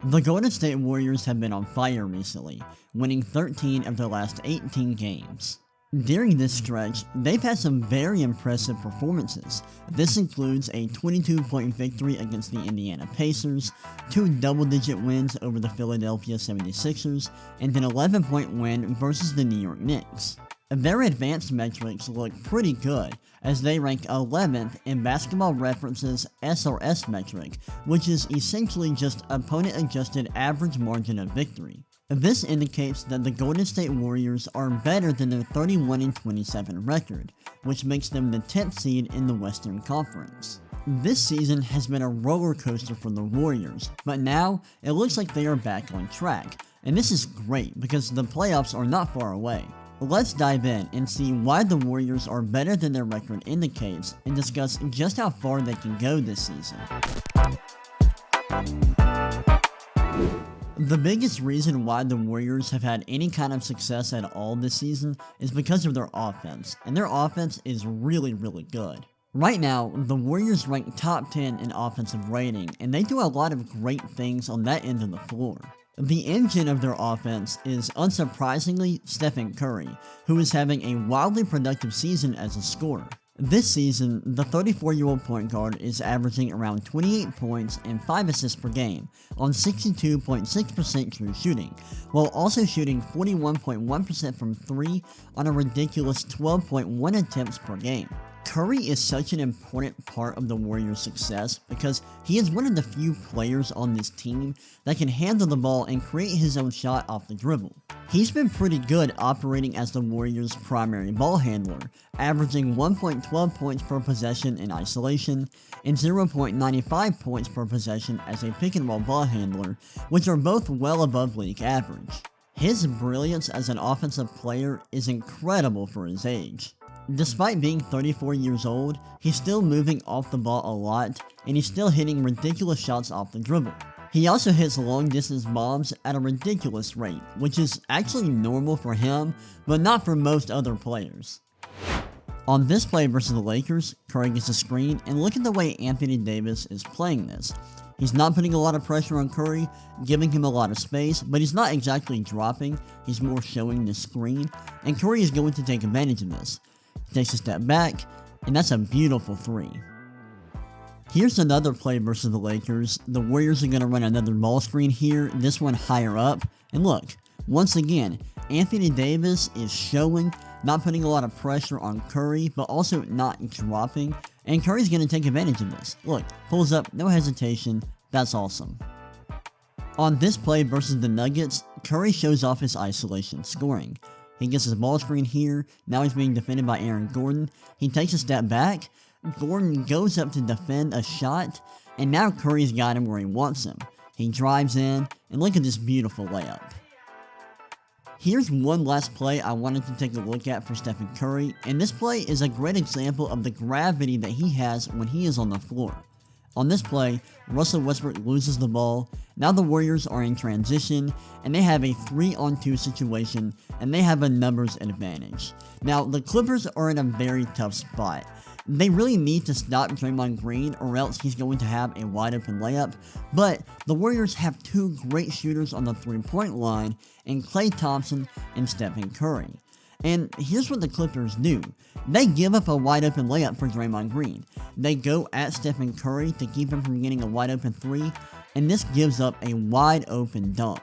The Golden State Warriors have been on fire recently, winning 13 of their last 18 games. During this stretch, they've had some very impressive performances. This includes a 22-point victory against the Indiana Pacers, 2 double-digit wins over the Philadelphia 76ers, and an 11-point win versus the New York Knicks. Their advanced metrics look pretty good, as they rank 11th in Basketball Reference's SRS metric, which is essentially just opponent-adjusted average margin of victory. This indicates that the Golden State Warriors are better than their 31-27 record, which makes them the 10th seed in the Western Conference. This season has been a roller coaster for the Warriors, but now it looks like they are back on track, and this is great because the playoffs are not far away. Let's dive in and see why the Warriors are better than their record indicates and discuss just how far they can go this season. The biggest reason why the Warriors have had any kind of success at all this season is because of their offense, and their offense is really good. Right now, the Warriors rank top 10 in offensive rating, and they do a lot of great things on that end of the floor. The engine of their offense is, unsurprisingly, Stephen Curry, who is having a wildly productive season as a scorer. This season, the 34-year-old point guard is averaging around 28 points and 5 assists per game on 62.6% true shooting, while also shooting 41.1% from 3 on a ridiculous 12.1 attempts per game. Curry is such an important part of the Warriors' success because he is one of the few players on this team that can handle the ball and create his own shot off the dribble. He's been pretty good operating as the Warriors' primary ball handler, averaging 1.12 points per possession in isolation and 0.95 points per possession as a pick-and-roll ball handler, which are both well above league average. His brilliance as an offensive player is incredible for his age. Despite being 34 years old, he's still moving off the ball a lot, and he's still hitting ridiculous shots off the dribble. He also hits long-distance bombs at a ridiculous rate, which is actually normal for him, but not for most other players. On this play versus the Lakers, Curry gets a screen, and look at the way Anthony Davis is playing this. He's not putting a lot of pressure on Curry, giving him a lot of space, but he's not exactly dropping, he's more showing the screen, and Curry is going to take advantage of this. He takes a step back, and that's a beautiful 3. Here's another play versus the Lakers. The Warriors are going to run another ball screen here, this one higher up, and look, once again, Anthony Davis is showing, not putting a lot of pressure on Curry, but also not dropping, and Curry's going to take advantage of this. Look, pulls up, no hesitation, that's awesome. On this play versus the Nuggets, Curry shows off his isolation scoring. He gets his ball screen here, now he's being defended by Aaron Gordon. He takes a step back, Gordon goes up to defend a shot, and now Curry's got him where he wants him. He drives in, and look at this beautiful layup. Here's one last play I wanted to take a look at for Stephen Curry, and this play is a great example of the gravity that he has when he is on the floor. On this play, Russell Westbrook loses the ball, now the Warriors are in transition, and they have a 3-on-2 situation, and they have a numbers advantage. Now, the Clippers are in a very tough spot. They really need to stop Draymond Green or else he's going to have a wide open layup, but the Warriors have 2 great shooters on the 3-point line in Klay Thompson and Stephen Curry. And here's what the Clippers do. They give up a wide open layup for Draymond Green. They go at Stephen Curry to keep him from getting a wide open 3, and this gives up a wide open dunk.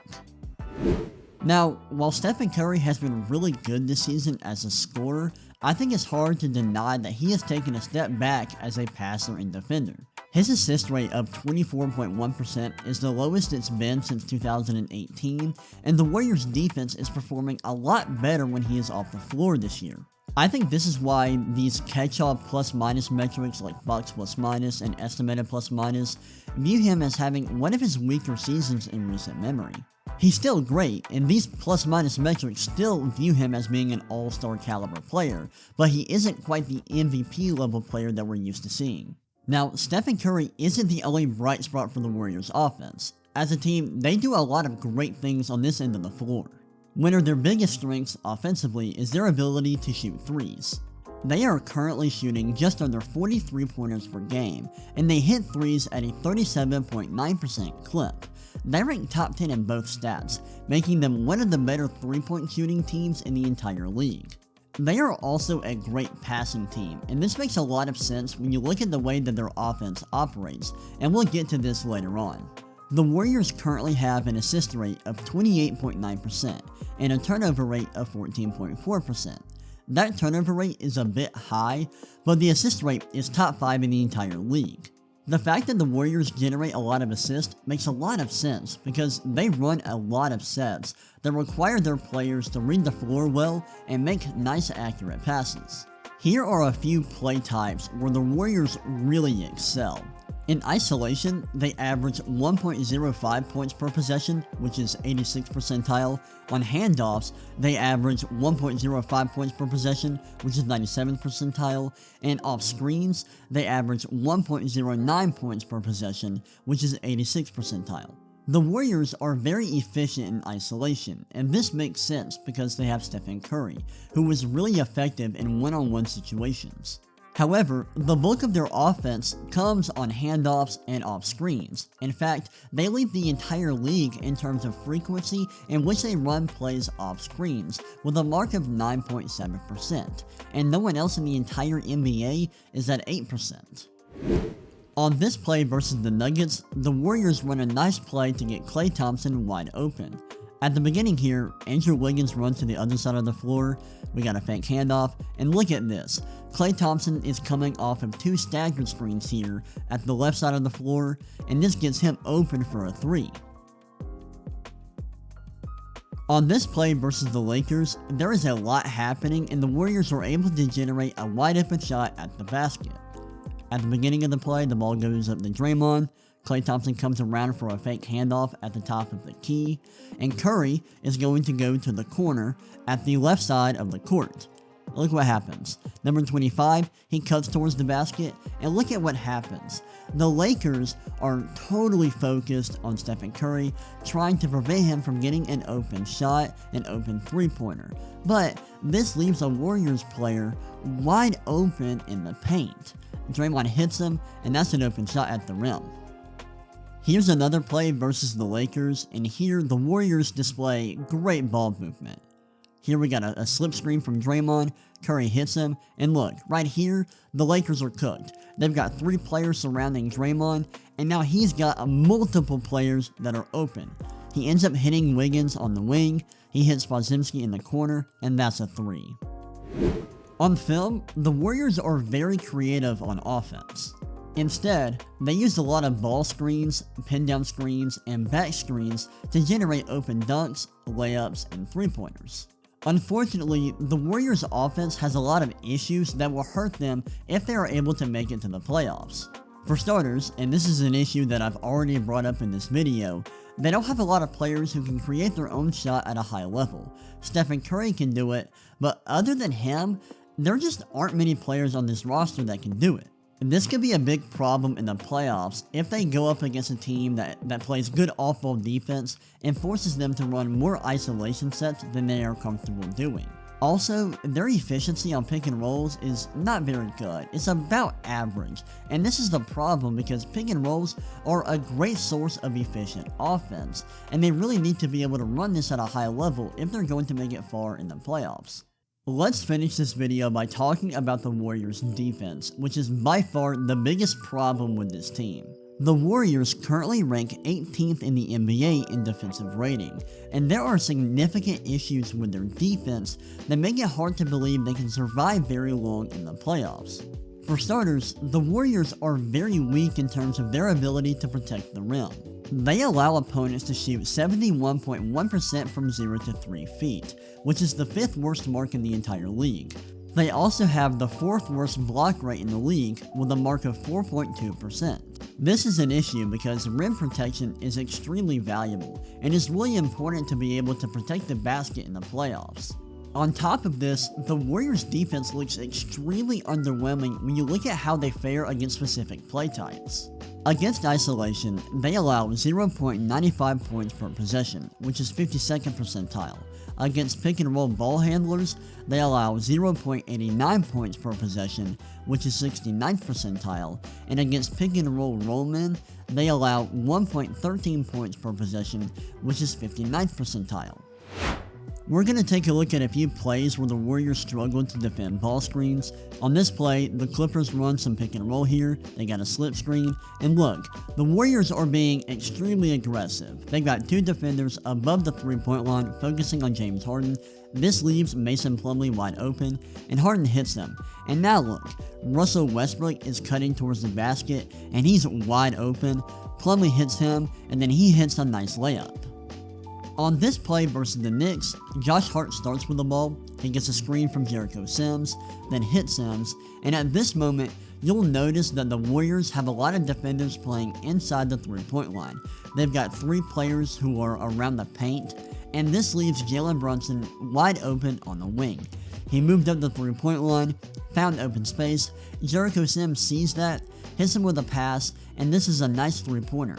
Now, while Stephen Curry has been really good this season as a scorer, I think it's hard to deny that he has taken a step back as a passer and defender. His assist rate of 24.1% is the lowest it's been since 2018, and the Warriors' defense is performing a lot better when he is off the floor this year. I think this is why these catch-all plus-minus metrics like box plus-minus and estimated plus-minus view him as having one of his weaker seasons in recent memory. He's still great, and these plus-minus metrics still view him as being an all-star caliber player, but he isn't quite the MVP level player that we're used to seeing. Now, Stephen Curry isn't the only bright spot for the Warriors offense. As a team, they do a lot of great things on this end of the floor. One of their biggest strengths offensively is their ability to shoot threes. They are currently shooting just under 43 pointers per game, and they hit threes at a 37.9% clip, they rank top 10 in both stats, making them one of the better 3-point shooting teams in the entire league. They are also a great passing team, and this makes a lot of sense when you look at the way that their offense operates, and we'll get to this later on. The Warriors currently have an assist rate of 28.9% and a turnover rate of 14.4%. That turnover rate is a bit high, but the assist rate is top 5 in the entire league. The fact that the Warriors generate a lot of assists makes a lot of sense because they run a lot of sets that require their players to read the floor well and make nice accurate passes. Here are a few play types where the Warriors really excel. In isolation, they average 1.05 points per possession, which is 86th percentile. On handoffs, they average 1.05 points per possession, which is 97th percentile. And off screens, they average 1.09 points per possession, which is 86th percentile. The Warriors are very efficient in isolation, and this makes sense because they have Stephen Curry, who is really effective in one-on-one situations. However, the bulk of their offense comes on handoffs and off screens. In fact, they lead the entire league in terms of frequency in which they run plays off screens, with a mark of 9.7%, and no one else in the entire NBA is at 8%. On this play versus the Nuggets, the Warriors run a nice play to get Klay Thompson wide open. At the beginning here, Andrew Wiggins runs to the other side of the floor, we got a fake handoff, and look at this. Klay Thompson is coming off of 2 staggered screens here at the left side of the floor, and this gets him open for a 3. On this play versus the Lakers, there is a lot happening and the Warriors are able to generate a wide open shot at the basket. At the beginning of the play, the ball goes up to Draymond. Klay Thompson comes around for a fake handoff at the top of the key, and Curry is going to go to the corner at the left side of the court. Look what happens. Number 25, he cuts towards the basket, and look at what happens. The Lakers are totally focused on Stephen Curry, trying to prevent him from getting an open shot, an open three-pointer. But this leaves a Warriors player wide open in the paint. Draymond hits him, and that's an open shot at the rim. Here's another play versus the Lakers, and here the Warriors display great ball movement. Here we got a slip screen from Draymond, Curry hits him, and look, right here, the Lakers are cooked. They've got 3 players surrounding Draymond, and now he's got multiple players that are open. He ends up hitting Wiggins on the wing, he hits Podziemski in the corner, and that's a 3. On film, the Warriors are very creative on offense. Instead, they used a lot of ball screens, pin down screens, and back screens to generate open dunks, layups, and three-pointers. Unfortunately, the Warriors' offense has a lot of issues that will hurt them if they are able to make it to the playoffs. For starters, and this is an issue that I've already brought up in this video, they don't have a lot of players who can create their own shot at a high level. Stephen Curry can do it, but other than him, there just aren't many players on this roster that can do it. This could be a big problem in the playoffs if they go up against a team that plays good off-ball defense and forces them to run more isolation sets than they are comfortable doing. Also, their efficiency on pick and rolls is not very good. It's about average, and this is the problem because pick and rolls are a great source of efficient offense, and they really need to be able to run this at a high level if they're going to make it far in the playoffs. Let's finish this video by talking about the Warriors' defense, which is by far the biggest problem with this team. The Warriors currently rank 18th in the NBA in defensive rating, and there are significant issues with their defense that make it hard to believe they can survive very long in the playoffs. For starters, the Warriors are very weak in terms of their ability to protect the rim. They allow opponents to shoot 71.1% from 0 to 3 feet, which is the 5th worst mark in the entire league. They also have the 4th worst block rate in the league with a mark of 4.2%. This is an issue because rim protection is extremely valuable and is really important to be able to protect the basket in the playoffs. On top of this, the Warriors' defense looks extremely underwhelming when you look at how they fare against specific play types. Against isolation, they allow 0.95 points per possession, which is 52nd percentile. Against pick and roll ball handlers, they allow 0.89 points per possession, which is 69th percentile, and against pick and roll rollmen, they allow 1.13 points per possession, which is 59th percentile. We're going to take a look at a few plays where the Warriors struggled to defend ball screens. On this play, the Clippers run some pick and roll here, they got a slip screen, and look, the Warriors are being extremely aggressive. They've got two defenders above the 3-point line focusing on James Harden. This leaves Mason Plumlee wide open, and Harden hits them. And now look, Russell Westbrook is cutting towards the basket, and he's wide open. Plumlee hits him, and then he hits a nice layup. On this play versus the Knicks, Josh Hart starts with the ball, he gets a screen from Jericho Sims, then hits Sims, and at this moment, you'll notice that the Warriors have a lot of defenders playing inside the 3-point line. They've got 3 players who are around the paint, and this leaves Jalen Brunson wide open on the wing. He moved up the 3-point line, found open space, Jericho Sims sees that, hits him with a pass, and this is a nice 3-pointer.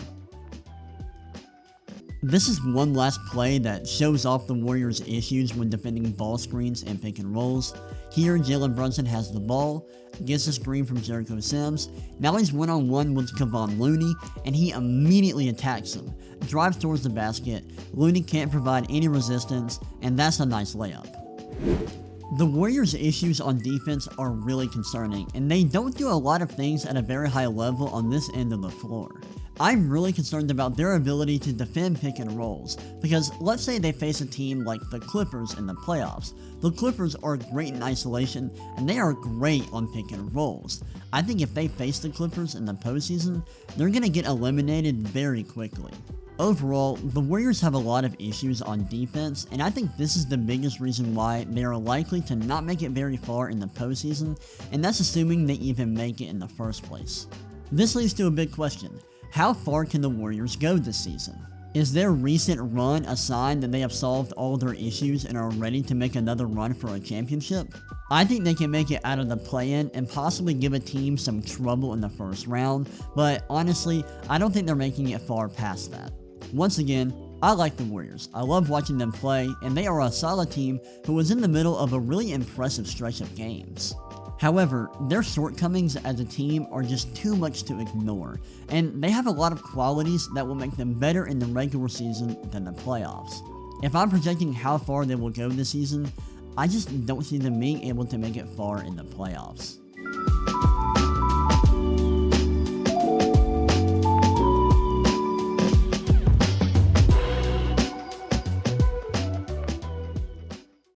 This is one last play that shows off the Warriors' issues when defending ball screens and pick and rolls. Here, Jalen Brunson has the ball, gets a screen from Jericho Sims, now he's one-on-one with Kevon Looney, and he immediately attacks him, drives towards the basket, Looney can't provide any resistance, and that's a nice layup. The Warriors' issues on defense are really concerning, and they don't do a lot of things at a very high level on this end of the floor. I'm really concerned about their ability to defend pick and rolls, because let's say they face a team like the Clippers in the playoffs. The Clippers are great in isolation, and they are great on pick and rolls. I think if they face the Clippers in the postseason, they're going to get eliminated very quickly. Overall, the Warriors have a lot of issues on defense, and I think this is the biggest reason why they are likely to not make it very far in the postseason, and that's assuming they even make it in the first place. This leads to a big question. How far can the Warriors go this season? Is their recent run a sign that they have solved all their issues and are ready to make another run for a championship? I think they can make it out of the play-in and possibly give a team some trouble in the first round, but honestly, I don't think they're making it far past that. Once again, I like the Warriors. I love watching them play, and they are a solid team who was in the middle of a really impressive stretch of games. However, their shortcomings as a team are just too much to ignore, and they have a lot of qualities that will make them better in the regular season than the playoffs. If I'm projecting how far they will go this season, I just don't see them being able to make it far in the playoffs.